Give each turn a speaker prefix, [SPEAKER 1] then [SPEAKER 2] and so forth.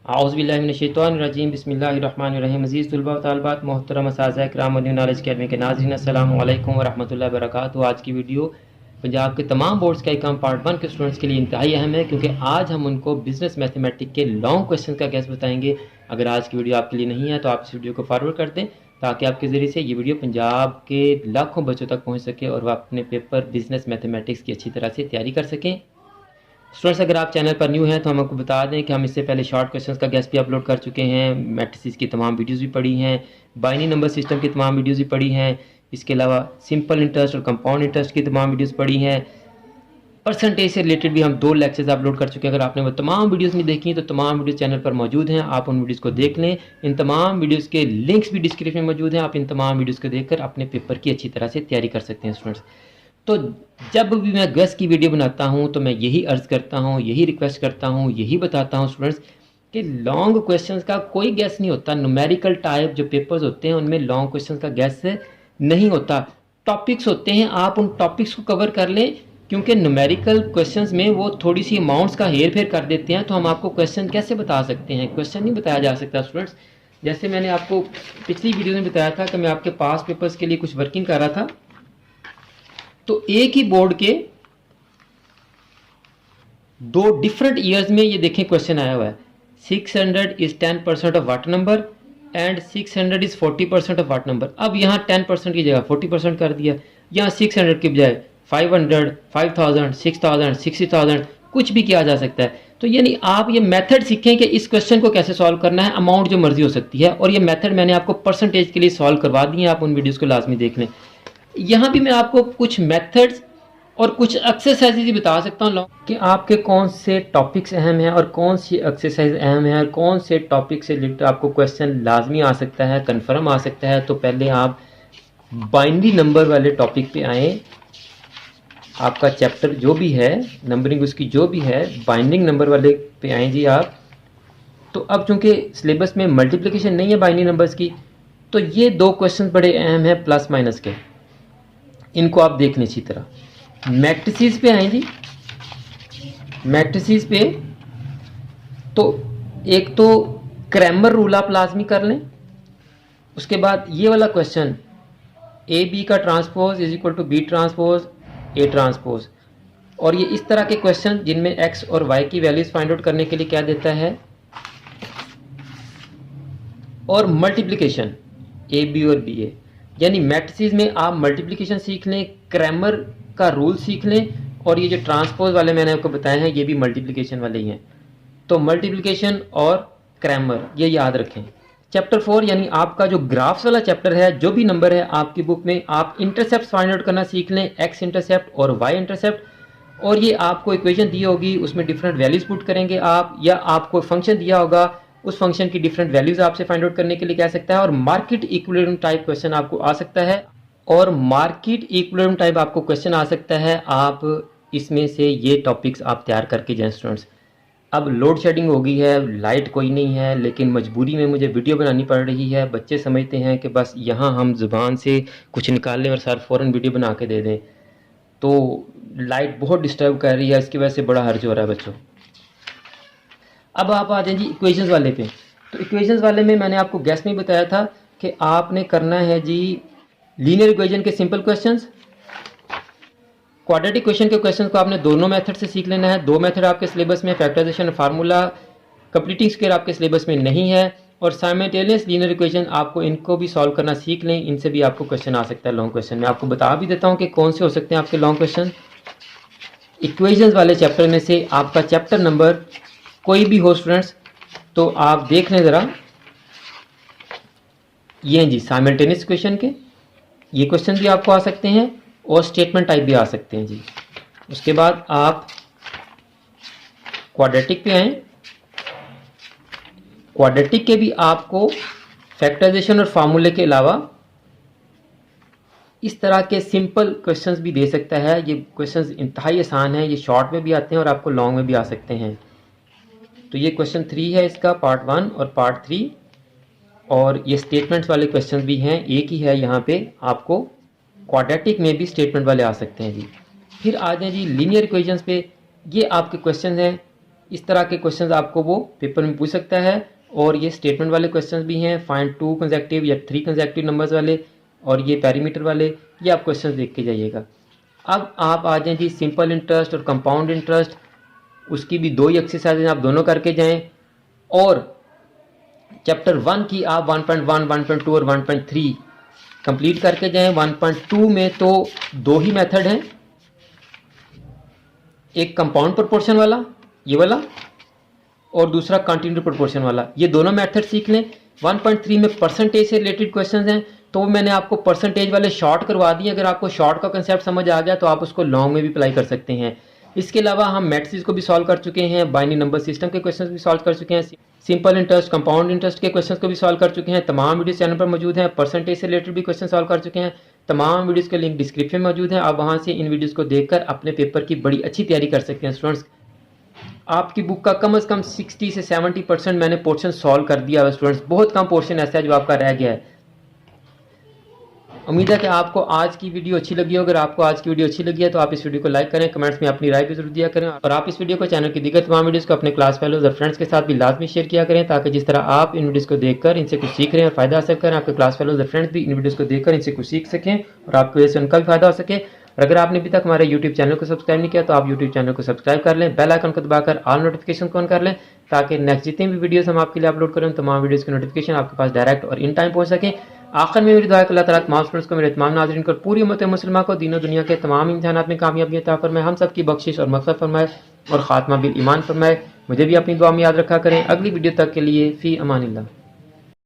[SPEAKER 1] आउज़ुबिल्लाहिमिनश्शैतानिर्रजीम बिस्मिल्लाहिर्रहमानिर्रहीम। अज़ीज़ तलबा व तालिबात, मोहतरम असातिज़ा किराम, मदनी नॉलेज अकेडमी के नाज़रीन, अस्सलामु अलैकुम व रहमतुल्लाहि व बरकातुहू। आज की वीडियो पंजाब के तमाम बोर्ड्स का एग्ज़ाम पार्ट 1 के स्टूडेंट्स के लिए इंतहाई अहम है, क्योंकि आज हम उनको बिजनेस मैथमेटिक्स के लॉन्ग क्वेश्चन का गैस बताएंगे। अगर आज की वीडियो आपके लिए नहीं है तो आप इस वीडियो को फॉरवर्ड कर दें, ताकि आपके ज़रिए से ये वीडियो पंजाब के लाखों बच्चों तक पहुँच सके और वह अपने पेपर बिजनेस मैथमेटिक्स की अच्छी तरह से तैयारी कर सकें। स्टूडेंट्स, अगर आप चैनल पर न्यू हैं तो हम आपको बता दें कि हम इससे पहले शॉर्ट क्वेश्चंस का गैस भी अपलोड कर चुके हैं, मैट्रिसेस की तमाम वीडियोस भी पड़ी हैं, बाइनरी नंबर सिस्टम की तमाम वीडियोस भी पड़ी हैं, इसके अलावा सिंपल इंटरेस्ट और कंपाउंड इंटरेस्ट की तमाम वीडियोस पड़ी हैं। परसेंटेज से रिलेटेड भी हम 2 लेक्चर्स अपलोड कर चुके हैं। अगर आपने वो तमाम वीडियोस नहीं देखी तो तमाम वीडियोस चैनल पर मौजूद हैं, आप उन वीडियोस को देख लें। इन तमाम वीडियोस के लिंक्स भी डिस्क्रिप्शन में मौजूद हैं, आप इन तमाम वीडियोस को देखकर अपने पेपर की अच्छी तरह से तैयारी कर सकते हैं। स्टूडेंट्स, तो जब भी मैं गैस की वीडियो बनाता हूं तो मैं यही अर्ज़ करता हूं, यही रिक्वेस्ट करता हूं, यही बताता हूं स्टूडेंट्स कि लॉन्ग क्वेश्चंस का कोई गैस नहीं होता। न्यूमेरिकल टाइप जो पेपर्स होते हैं उनमें लॉन्ग क्वेश्चंस का गैस नहीं होता। टॉपिक्स होते हैं, आप उन टॉपिक्स को कवर कर लें, क्योंकि न्यूमेरिकल क्वेश्चंस में वो थोड़ी सी अमाउंट्स का हेर फेर कर देते हैं, तो हम आपको क्वेश्चन कैसे बता सकते हैं? क्वेश्चन नहीं बताया जा सकता स्टूडेंट्स। जैसे मैंने आपको पिछली वीडियो में बताया था कि मैं आपके पास पेपर्स के लिए कुछ वर्किंग कर रहा था, तो एक ही बोर्ड के 2 डिफरेंट ईयर्स में ये देखें क्वेश्चन आया हुआ है। 600 is 10% of what number and 600 is 40% of what number. अब यहाँ 10% की जगह 40% कर दिया, यहाँ 600 की बजाय 500, 5000, 6000, 60000 कुछ भी किया जा सकता है। तो यानी आप ये मेथड सीखें कि इस क्वेश्चन को कैसे सॉल्व करना है। अमाउंट जो मर्जी हो सकती है, और ये मेथड मैंने आपको परसेंटेज के लिए सॉल्व करवा दी है, आप उन वीडियोज़ को लाजमी देख लें। यहाँ भी मैं आपको कुछ मेथड्स और कुछ एक्सरसाइजेज बता सकता हूँ कि आपके कौन से टॉपिक्स अहम हैं और कौन सी एक्सरसाइज अहम है और कौन से टॉपिक से रिलेटेड आपको क्वेश्चन लाजमी आ सकता है, कंफर्म आ सकता है। तो पहले आप बाइनरी नंबर वाले टॉपिक पे आएँ। आपका चैप्टर जो भी है, नंबरिंग उसकी जो भी है, बाइंडिंग नंबर वाले पे आएँ जी आप। तो अब चूंकि सिलेबस में मल्टीप्लिकेशन नहीं है बाइनरी नंबर्स की, तो ये 2 क्वेश्चन बड़े अहम हैं प्लस माइनस के, इनको आप देख लें अच्छी तरह। मैट्रिसेस पे आए जी। मैट्रिसेस पे तो एक तो क्रैमर रूल आप लाजमी कर लें। उसके बाद ये वाला क्वेश्चन, ए बी का transpose is equal to B transpose A transpose, और ये इस तरह के क्वेश्चन जिनमें एक्स और वाई की वैल्यूज फाइंड आउट करने के लिए क्या देता है, और मल्टीप्लिकेशन ए बी और बी ए। यानी मैट्रिसेस में आप मल्टीप्लिकेशन सीख लें, क्रैमर का रूल सीख लें, और ये जो ट्रांसपोज वाले मैंने आपको बताए हैं ये भी मल्टीप्लिकेशन वाले ही हैं। तो मल्टीप्लिकेशन और क्रैमर ये याद रखें। चैप्टर 4 यानी आपका जो ग्राफ्स वाला चैप्टर है, जो भी नंबर है आपकी बुक में, आप इंटरसेप्ट फाइंड आउट करना सीख लें, एक्स इंटरसेप्ट और वाई इंटरसेप्ट। और ये आपको इक्वेशन दी होगी, उसमें डिफरेंट वैल्यूज पुट करेंगे आप, या आपको फंक्शन दिया होगा, उस फंक्शन की डिफरेंट वैल्यूज आपसे फाइंड आउट करने के लिए कह सकता है। और मार्केट इक्विलिब्रियम टाइप क्वेश्चन आपको आ सकता है, और मार्केट इक्विलिब्रियम टाइप आपको क्वेश्चन आ सकता है। आप इसमें से ये टॉपिक्स आप तैयार करके जाएं स्टूडेंट्स। अब लोड शेडिंग हो गई है, लाइट कोई नहीं है, लेकिन मजबूरी में मुझे वीडियो बनानी पड़ रही है। बच्चे समझते हैं कि बस यहाँ हम ज़ुबान से कुछ निकाल लें और सर फ़ौरन वीडियो बना के दे दें, तो लाइट बहुत डिस्टर्ब कर रही है, इसकी वजह से बड़ा हर्ज हो रहा है बच्चों। अब आप आ जाएं जी इक्वेशंस वाले पे। तो इक्वेशंस वाले में मैंने आपको गैस में बताया था कि आपने करना है जी लीनियर इक्वेशन के सिंपल क्वेश्चंस। क्वाड्रेटिक क्वेश्चन के क्वेश्चंस को आपने दोनों मेथड से सीख लेना है। 2 मेथड आपके सिलेबस में, फैक्टराइजेशन और फार्मूला। कंप्लीटिंग स्क्वायर आपके सिलेबस में नहीं है, और साइमल्टेनियस लीनियर इक्वेशन आपको इनको भी सॉल्व करना सीख लें, इनसे भी आपको क्वेश्चन आ सकता है लॉन्ग क्वेश्चन। मैं आपको बता भी देता हूँ कि कौन से हो सकते हैं आपके लॉन्ग क्वेश्चन। इक्वेशंस वाले चैप्टर में से आपका चैप्टर नंबर कोई भी हो स्टूडेंट्स, तो आप देख लें ज़रा। ये हैं जी साइमल्टेनियस इक्वेशन के, ये क्वेश्चन भी आपको आ सकते हैं, और स्टेटमेंट टाइप भी आ सकते हैं जी। उसके बाद आप क्वाड्रेटिक पे आए। क्वाड्रेटिक के भी आपको फैक्टराइजेशन और फार्मूले के अलावा इस तरह के सिंपल क्वेश्चंस भी दे सकता है। ये क्वेश्चंस इंतहाई आसान है, ये शॉर्ट में भी आते हैं और आपको लॉन्ग में भी आ सकते हैं। तो ये क्वेश्चन 3 है इसका, पार्ट 1 और पार्ट 3, और ये स्टेटमेंट्स वाले क्वेश्चंस भी हैं, एक ही है यहाँ पे। आपको क्वाड्रेटिक में भी स्टेटमेंट वाले आ सकते हैं जी। फिर आ जाए जी लीनियर इक्वेशंस पे। ये आपके क्वेश्चन हैं इस तरह के क्वेश्चंस आपको वो पेपर में पूछ सकता है। और ये स्टेटमेंट वाले क्वेश्चंस भी हैं, फाइंड 2 कंसेक्यूटिव या 3 कंसेक्यूटिव नंबर्स वाले, और ये पैरामीटर वाले, ये आप क्वेश्चंस देख के जाइएगा। अब आप आ जाएं जी सिंपल इंटरेस्ट और कंपाउंड इंटरेस्ट, उसकी भी 2 ही एक्सरसाइज आप दोनों करके जाएं। और चैप्टर 1 की आप 1.1, 1.2 और 1.3 कंप्लीट करके जाएं। 1.2 में तो 2 ही मेथड हैं, एक कंपाउंड प्रोपोर्शन वाला ये वाला, और दूसरा कंटिन्यूटी प्रोपोर्शन वाला, ये दोनों मेथड सीख लें। 1.3 में परसेंटेज से रिलेटेड क्वेश्चंस हैं, तो मैंने आपको परसेंटेज वाले शॉर्ट करवा दिए। अगर आपको शॉर्ट का कंसेप्ट समझ आ गया तो आप उसको लॉन्ग में भी अप्लाई कर सकते हैं। इसके अलावा हम मैट्रिसेस को भी सॉल्व कर चुके हैं, बाइनरी नंबर सिस्टम के क्वेश्चंस भी सॉल्व कर चुके हैं, सिंपल इंटरेस्ट, कंपाउंड इंटरेस्ट के क्वेश्चंस को भी सॉल्व कर चुके हैं। तमाम वीडियो चैनल पर मौजूद हैं। परसेंटेज से रिलेटेड भी क्वेश्चन सॉल्व कर चुके हैं। तमाम वीडियोज़ के लिंक डिस्क्रिप्शन में मौजूद है, आप वहाँ से इन वीडियोज़ को देखकर अपने पेपर की बड़ी अच्छी तैयारी कर सकते हैं। स्टूडेंट्स, आपकी बुक का कम से कम 60 से 70% मैंने पोर्शन सॉल्व कर दिया है। स्टूडेंट्स, बहुत कम पोर्शन ऐसा है जो आपका रह गया है। उम्मीद है कि आपको आज की वीडियो अच्छी लगी हो। अगर आपको आज की वीडियो अच्छी लगी है तो आप इस वीडियो को लाइक करें, कमेंट्स में अपनी राय भी जरूर दिया करें, और आप इस वीडियो को चैनल की दीगर तमाम वीडियोज़ को अपने क्लास फेलोज और फ्रेंड्स के साथ भी लाजमी शेयर किया करें, ताकि जिस तरह आप इन वीडियोज़ को देखकर इनसे कुछ सीख रहे हैं और फायदा हासिल करें, आपके क्लास फेलोज और फ्रेंड्स भी इन वीडियोज़ को देखकर इनसे कुछ सीख सकें और आपकी वजह से उनका भी फायदा हो सके। और अगर आपने अभी तक हमारे यूट्यूब चैनल को सब्सक्राइब नहीं किया तो आप यूट्यूब चैनल को सब्सक्राइब कर लें, बेल आइकन को दबाकर ऑल नोटिफिकेशन को ऑन कर लें, ताकि नेक्स्ट जितनी भी वीडियोस हम आपके लिए अपलोड करें तमाम वीडियोस की नोटिफिकेशन आपके पास डायरेक्ट और इन टाइम पहुंच सके। आखिर में मेरी दुआ है कि अल्लाह ताला तमाम स्टूडेंट्स को, मेरे तमाम नाज़रीन को, पूरी उम्मत मुस्लिमा को दीन और दुनिया के तमाम इम्तिहानात में कामयाबी अता फरमाए, हम सब की बख्शिश और मग़फ़िरत फरमाए और ख़ात्मा बिल ईमान फरमाए। मुझे भी अपनी दुआ में याद रखा करें। अगली वीडियो तक के लिए फ़ी अमानिल्लाह।